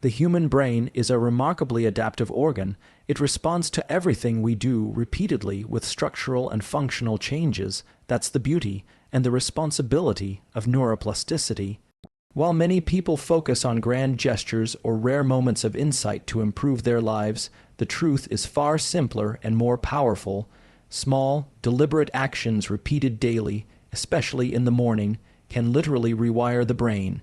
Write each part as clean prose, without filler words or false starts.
The human brain is a remarkably adaptive organ. It responds to everything we do repeatedly with structural and functional changes. That's the beauty and the responsibility of neuroplasticity. While many people focus on grand gestures or rare moments of insight to improve their lives, the truth is far simpler and more powerful. Small, deliberate actions repeated daily, especially in the morning, can literally rewire the brain.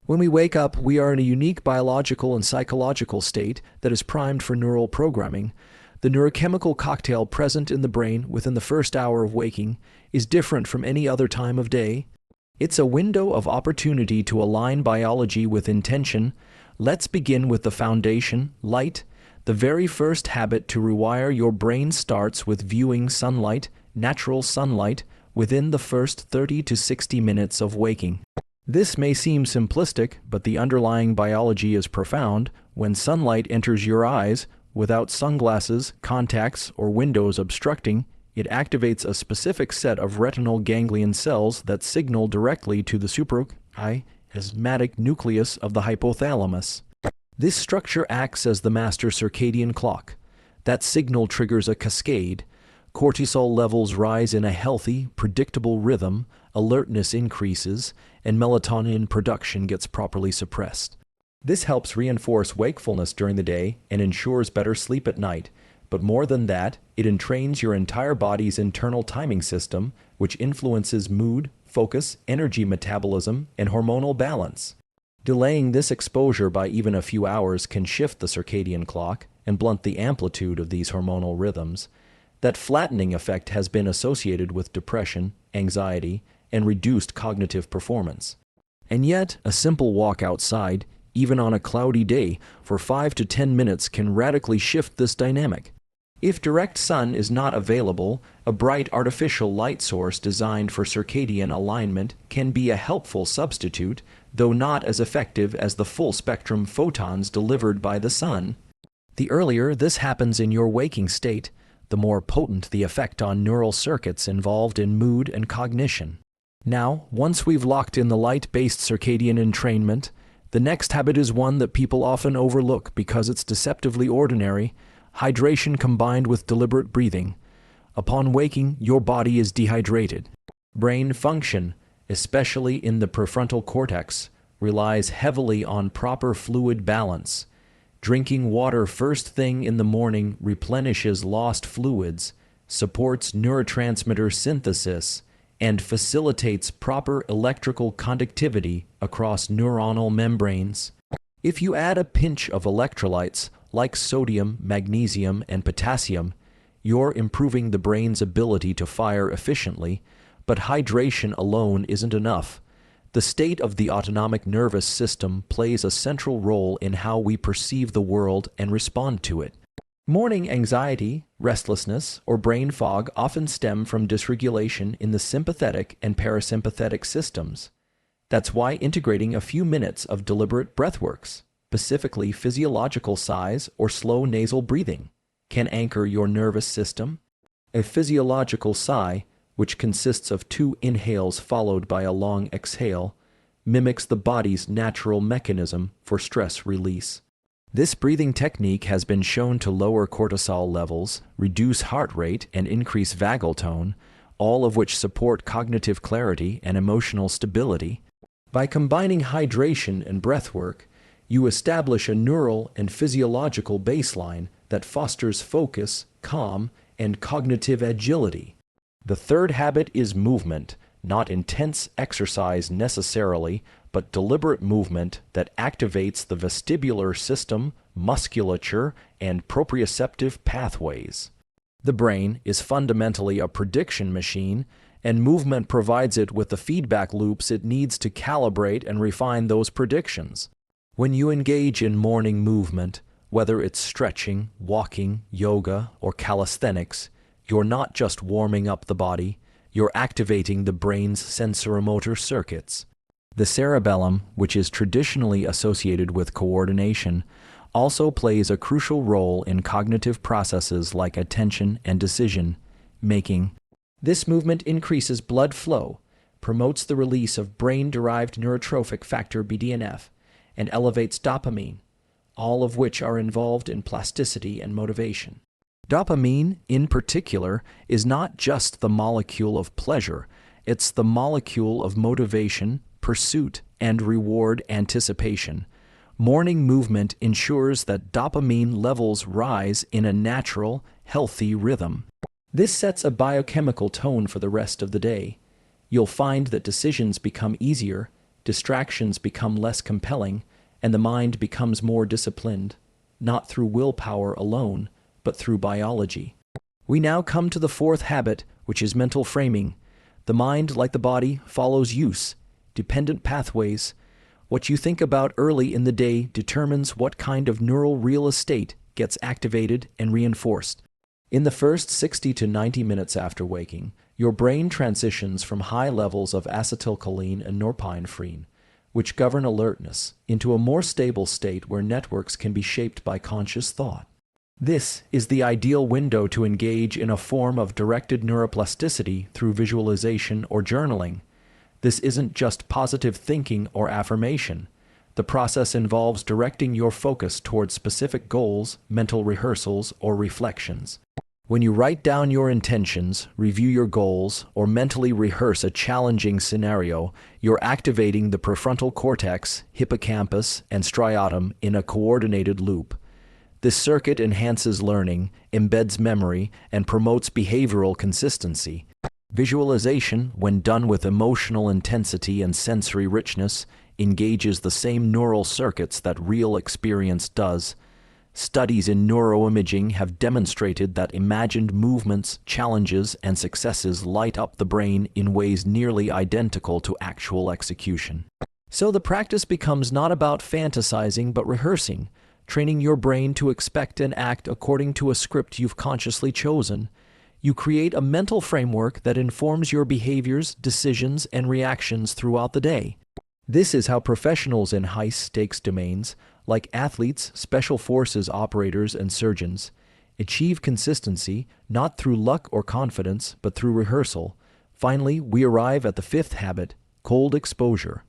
When we wake up, we are in a unique biological and psychological state that is primed for neural programming. The neurochemical cocktail present in the brain within the first hour of waking is different from any other time of day. It's a window of opportunity to align biology with intention. Let's begin with the foundation, light. The very first habit to rewire your brain starts with viewing sunlight, natural sunlight, within the first 30 to 60 minutes of waking. This may seem simplistic, but the underlying biology is profound. When sunlight enters your eyes, without sunglasses, contacts, or windows obstructing, it activates a specific set of retinal ganglion cells that signal directly to the suprachiasmatic nucleus of the hypothalamus. This structure acts as the master circadian clock. That signal triggers a cascade. Cortisol levels rise in a healthy, predictable rhythm, alertness increases, and melatonin production gets properly suppressed. This helps reinforce wakefulness during the day and ensures better sleep at night. But more than that, it entrains your entire body's internal timing system, which influences mood, focus, energy metabolism, and hormonal balance. Delaying this exposure by even a few hours can shift the circadian clock and blunt the amplitude of these hormonal rhythms. That flattening effect has been associated with depression, anxiety, and reduced cognitive performance. And yet, a simple walk outside, even on a cloudy day, for 5 to 10 minutes can radically shift this dynamic. If direct sun is not available, a bright artificial light source designed for circadian alignment can be a helpful substitute, though not as effective as the full-spectrum photons delivered by the sun. The earlier this happens in your waking state, the more potent the effect on neural circuits involved in mood and cognition. Now, once we've locked in the light-based circadian entrainment, the next habit is one that people often overlook because it's deceptively ordinary: hydration combined with deliberate breathing. Upon waking, your body is dehydrated. Brain function, especially in the prefrontal cortex, relies heavily on proper fluid balance. Drinking water first thing in the morning replenishes lost fluids, supports neurotransmitter synthesis, and facilitates proper electrical conductivity across neuronal membranes. If you add a pinch of electrolytes, like sodium, magnesium, and potassium, you're improving the brain's ability to fire efficiently, but hydration alone isn't enough. The state of the autonomic nervous system plays a central role in how we perceive the world and respond to it. Morning anxiety, restlessness, or brain fog often stem from dysregulation in the sympathetic and parasympathetic systems. That's why integrating a few minutes of deliberate breathworks, specifically physiological sighs or slow nasal breathing, can anchor your nervous system. A physiological sigh, which consists of 2 inhales followed by a long exhale, mimics the body's natural mechanism for stress release. This breathing technique has been shown to lower cortisol levels, reduce heart rate, and increase vagal tone, all of which support cognitive clarity and emotional stability. By combining hydration and breathwork, you establish a neural and physiological baseline that fosters focus, calm, and cognitive agility. The third habit is movement, not intense exercise necessarily, but deliberate movement that activates the vestibular system, musculature, and proprioceptive pathways. The brain is fundamentally a prediction machine, and movement provides it with the feedback loops it needs to calibrate and refine those predictions. When you engage in morning movement, whether it's stretching, walking, yoga, or calisthenics, you're not just warming up the body, you're activating the brain's sensoromotor circuits. The cerebellum, which is traditionally associated with coordination, also plays a crucial role in cognitive processes like attention and decision-making. This movement increases blood flow, promotes the release of brain-derived neurotrophic factor BDNF, and elevates dopamine, all of which are involved in plasticity and motivation. Dopamine, in particular, is not just the molecule of pleasure, it's the molecule of motivation, pursuit, and reward anticipation. Morning movement ensures that dopamine levels rise in a natural, healthy rhythm. This sets a biochemical tone for the rest of the day. You'll find that decisions become easier, distractions become less compelling, and the mind becomes more disciplined, not through willpower alone, but through biology. We now come to the fourth habit, which is mental framing. The mind, like the body, follows use, dependent pathways. What you think about early in the day determines what kind of neural real estate gets activated and reinforced. In the first 60 to 90 minutes after waking, your brain transitions from high levels of acetylcholine and norepinephrine, which govern alertness, into a more stable state where networks can be shaped by conscious thought. This is the ideal window to engage in a form of directed neuroplasticity through visualization or journaling. This isn't just positive thinking or affirmation. The process involves directing your focus towards specific goals, mental rehearsals, or reflections. When you write down your intentions, review your goals, or mentally rehearse a challenging scenario, you're activating the prefrontal cortex, hippocampus, and striatum in a coordinated loop. This circuit enhances learning, embeds memory, and promotes behavioral consistency. Visualization, when done with emotional intensity and sensory richness, engages the same neural circuits that real experience does. Studies in neuroimaging have demonstrated that imagined movements, challenges, and successes light up the brain in ways nearly identical to actual execution. So the practice becomes not about fantasizing but rehearsing, training your brain to expect and act according to a script you've consciously chosen. You create a mental framework that informs your behaviors, decisions, and reactions throughout the day. This is how professionals in high-stakes domains, like athletes, special forces operators, and surgeons, achieve consistency not through luck or confidence, but through rehearsal. Finally, we arrive at the fifth habit, cold exposure.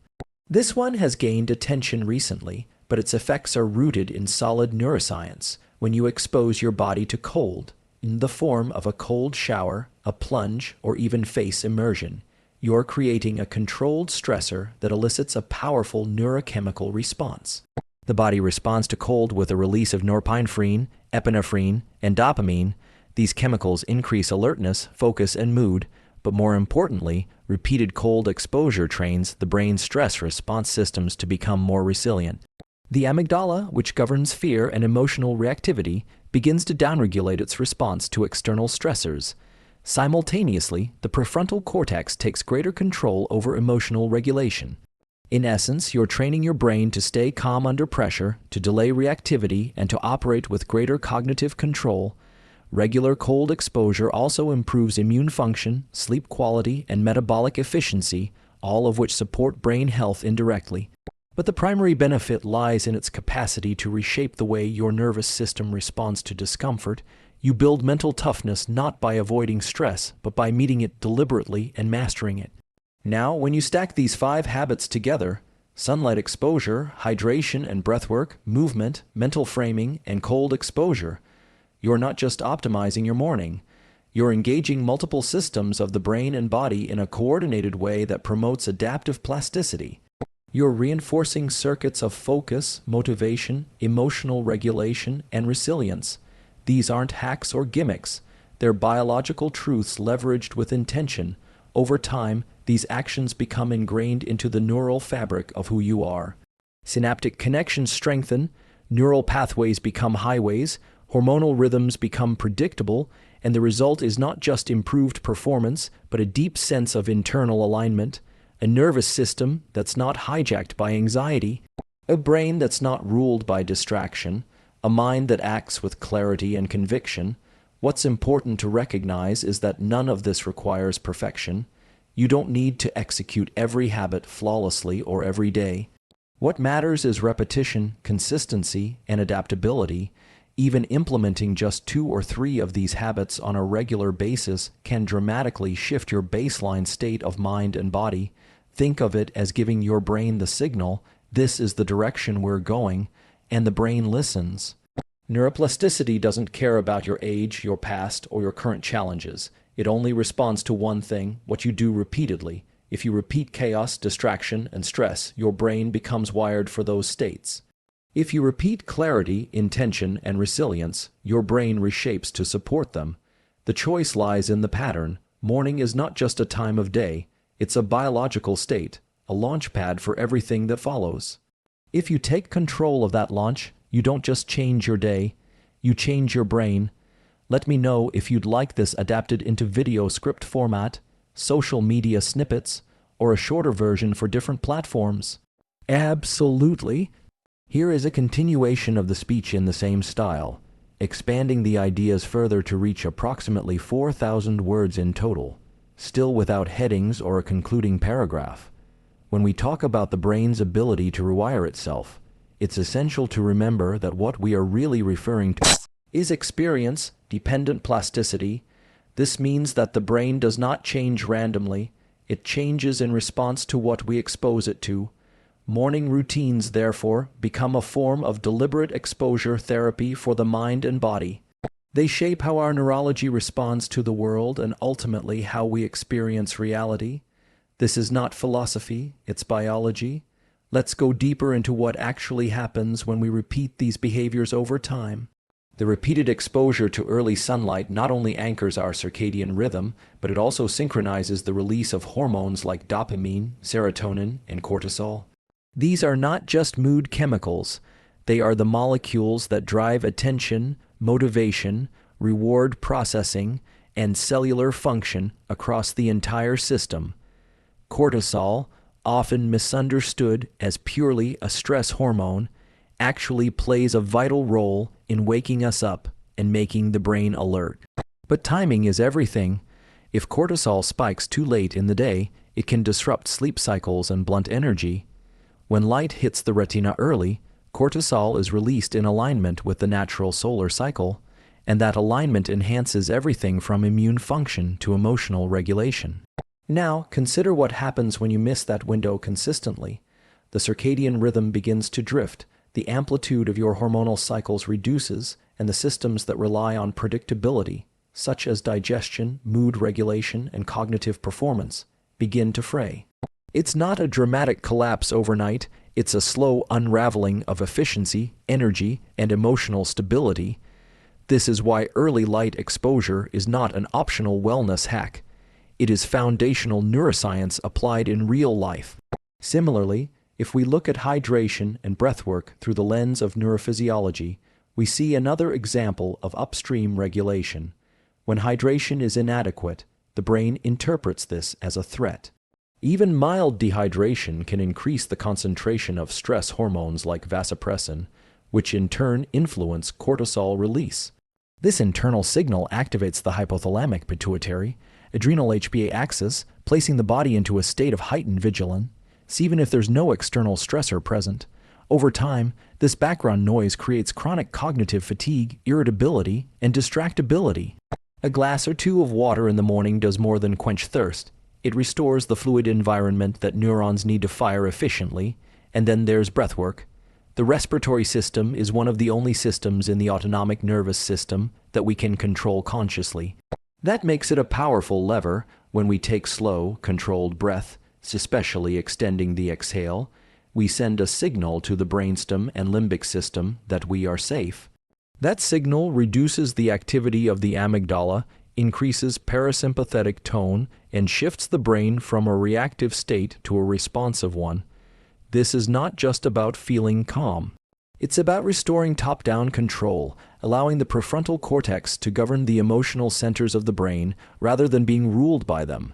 This one has gained attention recently, but its effects are rooted in solid neuroscience. When you expose your body to cold, in the form of a cold shower, a plunge, or even face immersion, you're creating a controlled stressor that elicits a powerful neurochemical response. The body responds to cold with a release of norepinephrine, epinephrine, and dopamine. These chemicals increase alertness, focus, and mood, but more importantly, repeated cold exposure trains the brain's stress response systems to become more resilient. The amygdala, which governs fear and emotional reactivity, begins to downregulate its response to external stressors. Simultaneously, the prefrontal cortex takes greater control over emotional regulation. In essence, you're training your brain to stay calm under pressure, to delay reactivity, and to operate with greater cognitive control. Regular cold exposure also improves immune function, sleep quality, and metabolic efficiency, all of which support brain health indirectly. But the primary benefit lies in its capacity to reshape the way your nervous system responds to discomfort. You build mental toughness not by avoiding stress, but by meeting it deliberately and mastering it. Now, when you stack these 5 habits together, sunlight exposure, hydration and breathwork, movement, mental framing, and cold exposure, you're not just optimizing your morning. You're engaging multiple systems of the brain and body in a coordinated way that promotes adaptive plasticity. You're reinforcing circuits of focus, motivation, emotional regulation, and resilience. These aren't hacks or gimmicks. They're biological truths leveraged with intention. Over time, these actions become ingrained into the neural fabric of who you are. Synaptic connections strengthen, neural pathways become highways, hormonal rhythms become predictable, and the result is not just improved performance, but a deep sense of internal alignment, a nervous system that's not hijacked by anxiety, a brain that's not ruled by distraction, a mind that acts with clarity and conviction. What's important to recognize is that none of this requires perfection. You don't need to execute every habit flawlessly or every day. What matters is repetition, consistency, and adaptability. Even implementing just 2 or 3 of these habits on a regular basis can dramatically shift your baseline state of mind and body. Think of it as giving your brain the signal, this is the direction we're going, and the brain listens. Neuroplasticity doesn't care about your age, your past, or your current challenges. It only responds to one thing, what you do repeatedly. If you repeat chaos, distraction, and stress, your brain becomes wired for those states. If you repeat clarity, intention, and resilience, your brain reshapes to support them. The choice lies in the pattern. Morning is not just a time of day, it's a biological state, a launch pad for everything that follows. If you take control of that launch, you don't just change your day, you change your brain. Let me know if you'd like this adapted into video script format, social media snippets, or a shorter version for different platforms. Absolutely. Here is a continuation of the speech in the same style, expanding the ideas further to reach approximately 4,000 words in total, still without headings or a concluding paragraph. When we talk about the brain's ability to rewire itself, it's essential to remember that what we are really referring to is experience-dependent plasticity. This means that the brain does not change randomly, it changes in response to what we expose it to. Morning routines, therefore, become a form of deliberate exposure therapy for the mind and body. They shape how our neurology responds to the world and ultimately how we experience reality. This is not philosophy, it's biology. Let's go deeper into what actually happens when we repeat these behaviors over time. The repeated exposure to early sunlight not only anchors our circadian rhythm, but it also synchronizes the release of hormones like dopamine, serotonin, and cortisol. These are not just mood chemicals. They are the molecules that drive attention, motivation, reward processing, and cellular function across the entire system. Cortisol, often misunderstood as purely a stress hormone, actually plays a vital role in waking us up and making the brain alert. But timing is everything. If cortisol spikes too late in the day, it can disrupt sleep cycles and blunt energy. When light hits the retina early, cortisol is released in alignment with the natural solar cycle, and that alignment enhances everything from immune function to emotional regulation. Now, consider what happens when you miss that window consistently. The circadian rhythm begins to drift, the amplitude of your hormonal cycles reduces, and the systems that rely on predictability, such as digestion, mood regulation, and cognitive performance, begin to fray. It's not a dramatic collapse overnight, it's a slow unraveling of efficiency, energy, and emotional stability. This is why early light exposure is not an optional wellness hack. It is foundational neuroscience applied in real life. Similarly, if we look at hydration and breathwork through the lens of neurophysiology, we see another example of upstream regulation. When hydration is inadequate, the brain interprets this as a threat. Even mild dehydration can increase the concentration of stress hormones like vasopressin, which in turn influence cortisol release. This internal signal activates the hypothalamic pituitary, adrenal HPA axis, placing the body into a state of heightened vigilance, even if there's no external stressor present. Over time, this background noise creates chronic cognitive fatigue, irritability, and distractibility. A glass or two of water in the morning does more than quench thirst. It restores the fluid environment that neurons need to fire efficiently, and then there's breathwork. The respiratory system is one of the only systems in the autonomic nervous system that we can control consciously. That makes it a powerful lever when we take slow, controlled breath, especially extending the exhale. We send a signal to the brainstem and limbic system that we are safe. That signal reduces the activity of the amygdala, increases parasympathetic tone, and shifts the brain from a reactive state to a responsive one. This is not just about feeling calm. It's about restoring top-down control, allowing the prefrontal cortex to govern the emotional centers of the brain rather than being ruled by them.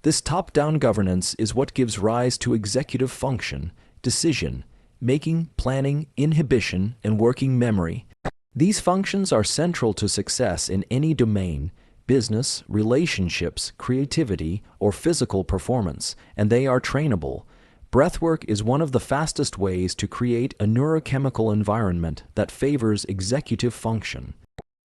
This top-down governance is what gives rise to executive function, decision, making, planning, inhibition, and working memory. These functions are central to success in any domain: business, relationships, creativity, or physical performance, and they are trainable. Breathwork is one of the fastest ways to create a neurochemical environment that favors executive function.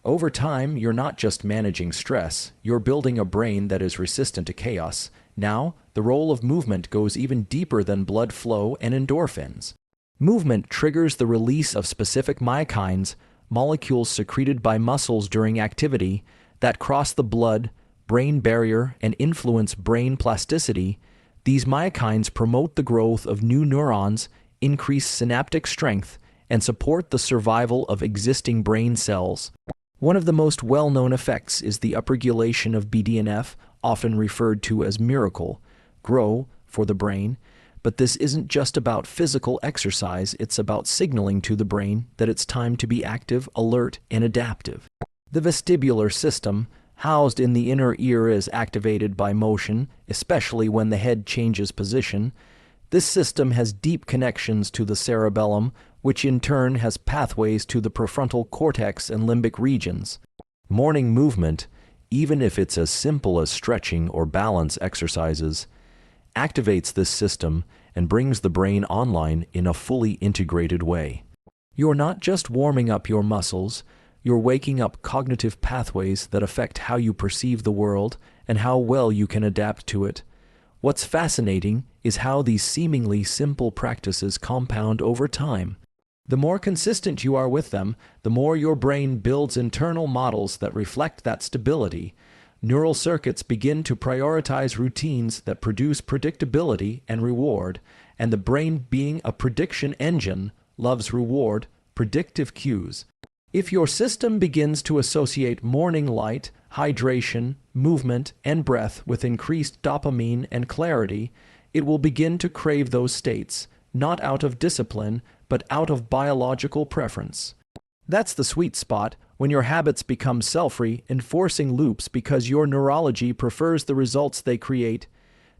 Over time, you're not just managing stress, you're building a brain that is resistant to chaos. Now, the role of movement goes even deeper than blood flow and endorphins. Movement triggers the release of specific myokines, molecules secreted by muscles during activity, that cross the blood-brain barrier and influence brain plasticity. These myokines promote the growth of new neurons, increase synaptic strength, and support the survival of existing brain cells. One of the most well-known effects is the upregulation of BDNF, often referred to as miracle, grow for the brain. But this isn't just about physical exercise, it's about signaling to the brain that it's time to be active, alert, and adaptive. The vestibular system, housed in the inner ear, is activated by motion, especially when the head changes position. This system has deep connections to the cerebellum, which in turn has pathways to the prefrontal cortex and limbic regions. Morning movement, even if it's as simple as stretching or balance exercises, activates this system and brings the brain online in a fully integrated way. You're not just warming up your muscles, you're waking up cognitive pathways that affect how you perceive the world and how well you can adapt to it. What's fascinating is how these seemingly simple practices compound over time. The more consistent you are with them, the more your brain builds internal models that reflect that stability. Neural circuits begin to prioritize routines that produce predictability and reward, and the brain, being a prediction engine, loves reward, predictive cues. If your system begins to associate morning light, hydration, movement, and breath with increased dopamine and clarity, it will begin to crave those states, not out of discipline, but out of biological preference. That's the sweet spot, when your habits become self-reinforcing loops because your neurology prefers the results they create.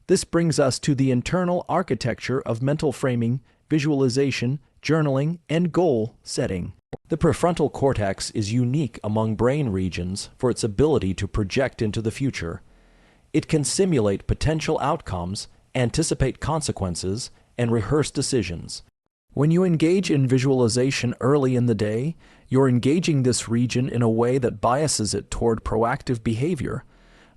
This brings us to the internal architecture of mental framing, visualization, journaling, and goal setting. The prefrontal cortex is unique among brain regions for its ability to project into the future. It can simulate potential outcomes, anticipate consequences, and rehearse decisions. When you engage in visualization early in the day, you're engaging this region in a way that biases it toward proactive behavior.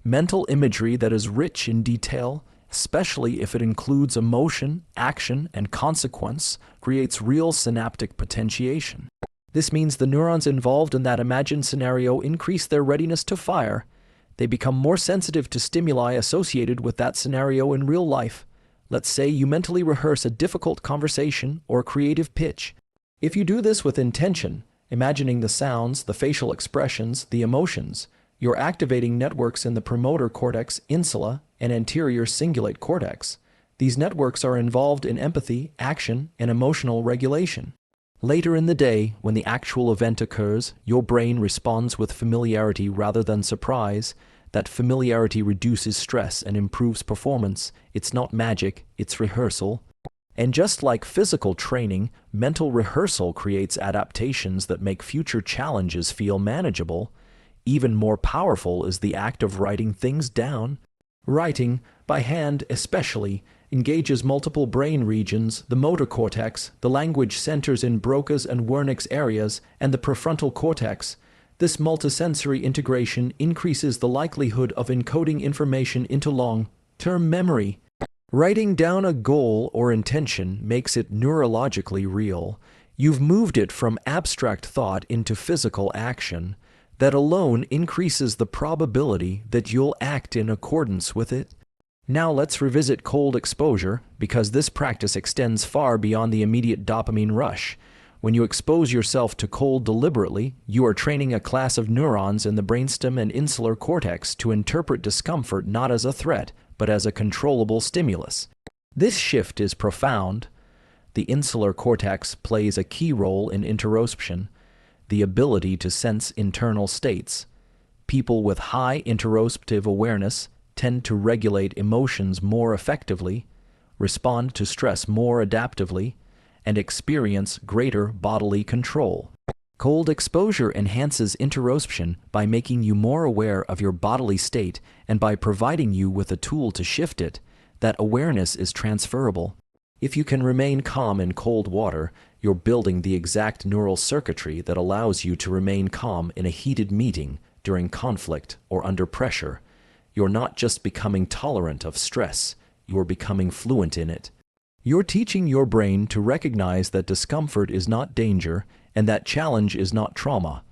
Mental imagery that is rich in detail, especially if it includes emotion, action, and consequence, creates real synaptic potentiation. This means the neurons involved in that imagined scenario increase their readiness to fire. They become more sensitive to stimuli associated with that scenario in real life. Let's say you mentally rehearse a difficult conversation or creative pitch. If you do this with intention, imagining the sounds, the facial expressions, the emotions, you're activating networks in the premotor cortex insula and anterior cingulate cortex. These networks are involved in empathy, action, and emotional regulation. Later in the day, when the actual event occurs, your brain responds with familiarity rather than surprise. That familiarity reduces stress and improves performance. It's not magic, it's rehearsal. And just like physical training, mental rehearsal creates adaptations that make future challenges feel manageable. Even more powerful is the act of writing things down. Writing, by hand especially, engages multiple brain regions, the motor cortex, the language centers in Broca's and Wernicke's areas, and the prefrontal cortex. This multisensory integration increases the likelihood of encoding information into long-term memory. Writing down a goal or intention makes it neurologically real. You've moved it from abstract thought into physical action. That alone increases the probability that you'll act in accordance with it. Now let's revisit cold exposure, because this practice extends far beyond the immediate dopamine rush. When you expose yourself to cold deliberately, you are training a class of neurons in the brainstem and insular cortex to interpret discomfort not as a threat, but as a controllable stimulus. This shift is profound. The insular cortex plays a key role in interoception, the ability to sense internal states. People with high interoceptive awareness tend to regulate emotions more effectively, respond to stress more adaptively, and experience greater bodily control. Cold exposure enhances interoception by making you more aware of your bodily state and by providing you with a tool to shift it. That awareness is transferable. If you can remain calm in cold water, you're building the exact neural circuitry that allows you to remain calm in a heated meeting, during conflict, or under pressure. You're not just becoming tolerant of stress, you're becoming fluent in it. You're teaching your brain to recognize that discomfort is not danger and that challenge is not trauma.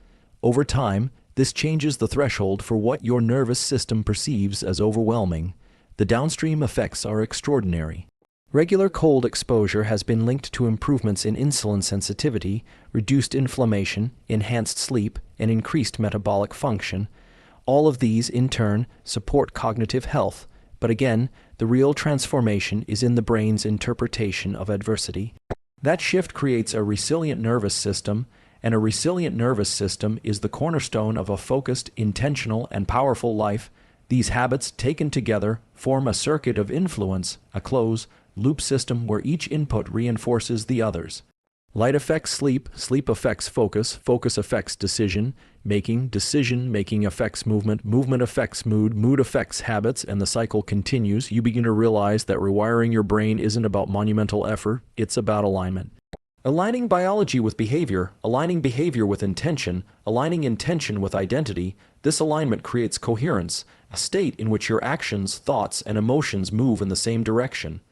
Over time, this changes the threshold for what your nervous system perceives as overwhelming. The downstream effects are extraordinary. Regular cold exposure has been linked to improvements in insulin sensitivity, reduced inflammation, enhanced sleep, and increased metabolic function. All of these, in turn, support cognitive health. But again, the real transformation is in the brain's interpretation of adversity. That shift creates a resilient nervous system, and a resilient nervous system is the cornerstone of a focused, intentional, and powerful life. These habits, taken together, form a circuit of influence, a closed-loop system where each input reinforces the others. Light affects sleep, sleep affects focus, focus affects decision-making, decision-making affects movement, movement affects mood, mood affects habits, and the cycle continues. You begin to realize that rewiring your brain isn't about monumental effort, it's about alignment. Aligning biology with behavior, aligning behavior with intention, aligning intention with identity, this alignment creates coherence, a state in which your actions, thoughts, and emotions move in the same direction.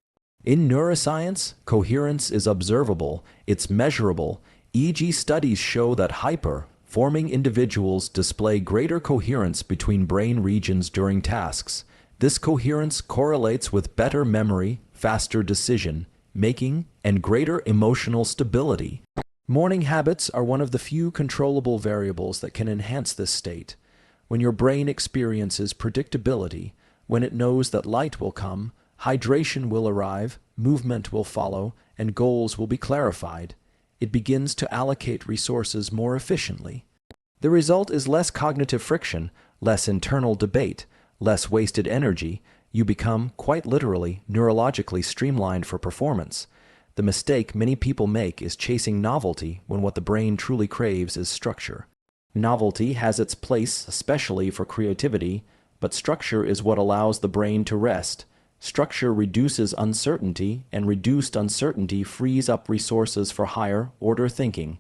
In neuroscience, coherence is observable, it's measurable. E.g., studies show that hyper-forming individuals display greater coherence between brain regions during tasks. This coherence correlates with better memory, faster decision-making, and greater emotional stability. Morning habits are one of the few controllable variables that can enhance this state. When your brain experiences predictability, when it knows that light will come, hydration will arrive, movement will follow, and goals will be clarified, it begins to allocate resources more efficiently. The result is less cognitive friction, less internal debate, less wasted energy. You become, quite literally, neurologically streamlined for performance. The mistake many people make is chasing novelty when what the brain truly craves is structure. Novelty has its place, especially for creativity, but structure is what allows the brain to rest. Structure reduces uncertainty, and reduced uncertainty frees up resources for higher-order thinking.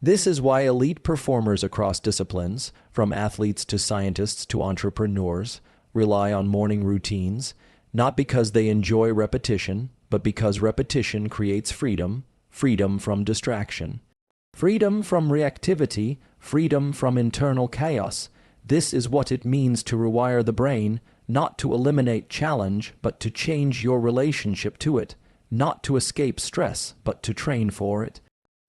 This is why elite performers across disciplines, from athletes to scientists to entrepreneurs, rely on morning routines, not because they enjoy repetition, but because repetition creates freedom, freedom from distraction, freedom from reactivity, freedom from internal chaos. This is what it means to rewire the brain, not to eliminate challenge, but to change your relationship to it, not to escape stress, but to train for it,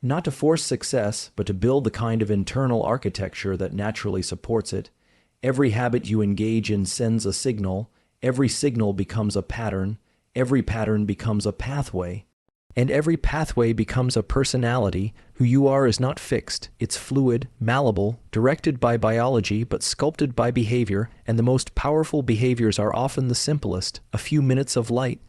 not to force success, but to build the kind of internal architecture that naturally supports it. Every habit you engage in sends a signal, every signal becomes a pattern, every pattern becomes a pathway, and every pathway becomes a personality. Who you are is not fixed, it's fluid, malleable, directed by biology but sculpted by behavior, and the most powerful behaviors are often the simplest: a few minutes of light,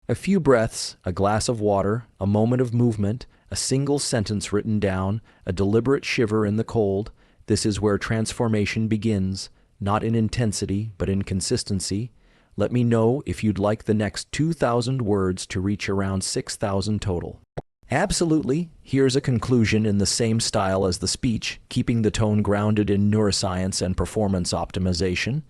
a few breaths, a glass of water, a moment of movement, a single sentence written down, a deliberate shiver in the cold. This is where transformation begins, not in intensity but in consistency. Let me know if you'd like the next 2,000 words to reach around 6,000 total. Absolutely. Here's a conclusion in the same style as the speech, keeping the tone grounded in neuroscience and performance optimization.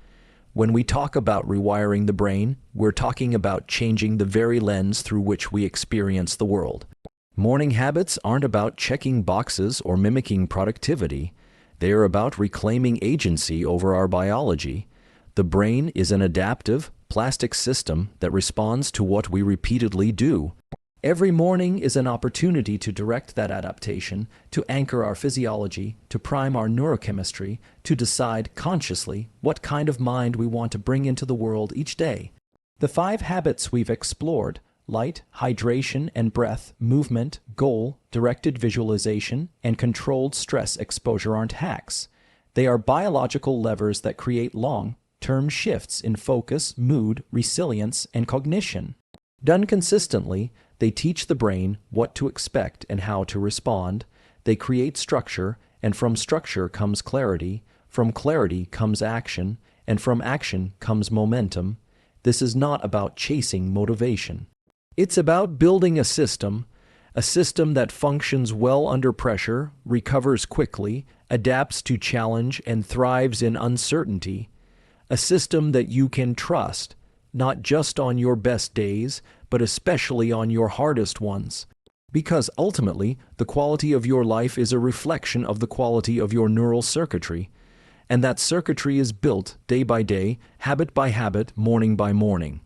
When we talk about rewiring the brain, we're talking about changing the very lens through which we experience the world. Morning habits aren't about checking boxes or mimicking productivity. They are about reclaiming agency over our biology. The brain is an adaptive, plastic system that responds to what we repeatedly do. Every morning is an opportunity to direct that adaptation, to anchor our physiology, to prime our neurochemistry, to decide consciously what kind of mind we want to bring into the world each day. The 5 habits we've explored: light, hydration and breath, movement, goal, directed visualization, and controlled stress exposure aren't hacks. They are biological levers that create long-term shifts in focus, mood, resilience, and cognition. Done consistently, they teach the brain what to expect and how to respond. They create structure, and from structure comes clarity. From clarity comes action, and from action comes momentum. This is not about chasing motivation. It's about building a system that functions well under pressure, recovers quickly, adapts to challenge, and thrives in uncertainty. A system that you can trust, not just on your best days, but especially on your hardest ones. Because ultimately, the quality of your life is a reflection of the quality of your neural circuitry, and that circuitry is built day by day, habit by habit, morning by morning.